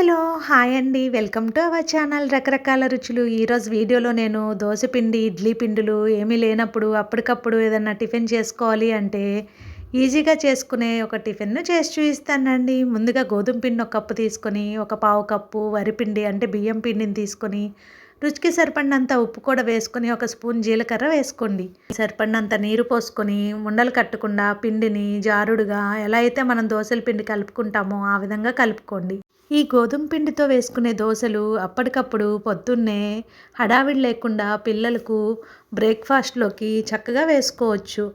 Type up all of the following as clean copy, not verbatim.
Hello! Hi అండి. Welcome to our channel రకరకాల రుచులు. ఈరోజు వీడియోలో నేను దోస పిండి, ఇడ్లీ పిండిలు ఏమీ లేనప్పుడు అప్పటికప్పుడు ఏదన్నా టిఫిన్ చేసుకోవాలి అంటే ఈజీగా చేసుకునే ఒక టిఫిన్‌ను చేసి చూపిస్తానండి. ముందుగా గోధుమ పిండిని ఒక కప్పు తీసుకొని, ఒక పావు కప్పు వరిపిండి అంటే బియ్యం పిండిని తీసుకొని, రుచికి సరిపడినంత ఉప్పు కూడా వేసుకొని, ఒక స్పూన్ జీలకర్ర వేసుకోండి. సరిపడినంత నీరు పోసుకొని, ఉండలు కట్టకుండా పిండిని జారుడుగా ఎలా అయితే మనం దోసల పిండి కలుపుకుంటామో ఆ విధంగా కలుపుకోండి. ఈ గోధుమ పిండితో వేసుకునే దోసలు అప్పటికప్పుడు పొద్దున్నే హడావిడి లేకుండా పిల్లలకు బ్రేక్‌ఫాస్ట్‌లోకి చక్కగా వేసుకోవచ్చు.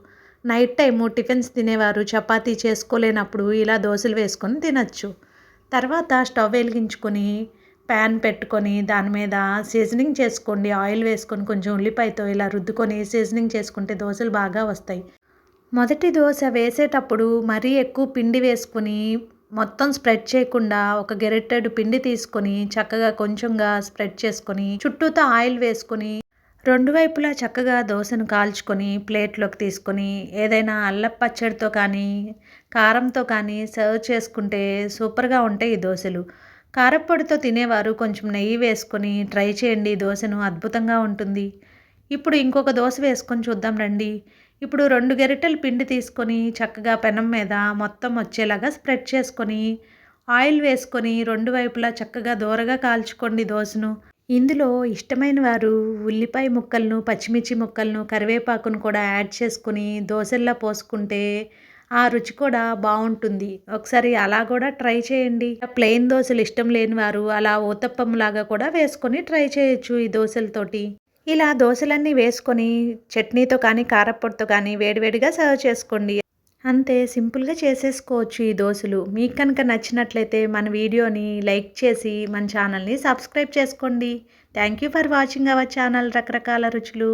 నైట్ టైము టిఫిన్స్ తినేవారు చపాతీ చేసుకోలేనప్పుడు ఇలా దోసలు వేసుకొని తినొచ్చు. తర్వాత స్టవ్ వెలిగించుకొని ప్యాన్ పెట్టుకొని దాని మీద సీజనింగ్ చేసుకోండి. ఆయిల్ వేసుకొని కొంచెం ఉల్లిపాయతో ఇలా రుద్దుకొని సీజనింగ్ చేసుకుంటే దోసలు బాగా వస్తాయి. మొదటి దోస వేసేటప్పుడు మరీ ఎక్కువ పిండి వేసుకొని మొత్తం స్ప్రెడ్ చేయకుండా ఒక గెరిటెడు పిండి తీసుకొని చక్కగా కొంచెంగా స్ప్రెడ్ చేసుకొని చుట్టూతా ఆయిల్ వేసుకొని రెండు వైపులా చక్కగా దోసను కాల్చుకొని ప్లేట్లోకి తీసుకొని ఏదైనా అల్లపు పచ్చడితో కానీ కారంతో కానీ సర్వ్ చేసుకుంటే సూపర్గా ఉంటాయి ఈ దోశలు. కారప్పొడితో తినేవారు కొంచెం నెయ్యి వేసుకొని ట్రై చేయండి, ఈ దోశను అద్భుతంగా ఉంటుంది. ఇప్పుడు ఇంకొక దోస వేసుకొని చూద్దాం రండి. ఇప్పుడు 2 గరిటెలు పిండి తీసుకొని చక్కగా పెనం మీద మొత్తం వచ్చేలాగా స్ప్రెడ్ చేసుకొని ఆయిల్ వేసుకొని రెండు వైపులా చక్కగా దోరగా కాల్చుకోండి దోసను. ఇందులో ఇష్టమైన వారు ఉల్లిపాయ ముక్కలను, పచ్చిమిర్చి ముక్కలను, కరివేపాకును కూడా యాడ్ చేసుకొని దోసల్లా పోసుకుంటే ఆ రుచి కూడా బావుంటుంది. ఒకసారి అలా కూడా ట్రై చేయండి. ప్లెయిన్ దోసలు ఇష్టం లేని వారు అలా ఊతప్పంలాగా కూడా వేసుకొని ట్రై చేయొచ్చు ఈ దోసలతోటి. ఇలా దోసలన్నీ వేసుకొని చట్నీతో కానీ, కారప్పొడితో కానీ వేడివేడిగా సర్వ్ చేసుకోండి. అంతే సింపుల్‌గా చేసేసుకోవచ్చు ఈ దోసలు. మీకు కనుక నచ్చినట్లయితే మన వీడియోని లైక్ చేసి మన ఛానల్‌ని సబ్స్క్రైబ్ చేసుకోండి. Thank you for watching our channel రకరకాల రుచులు.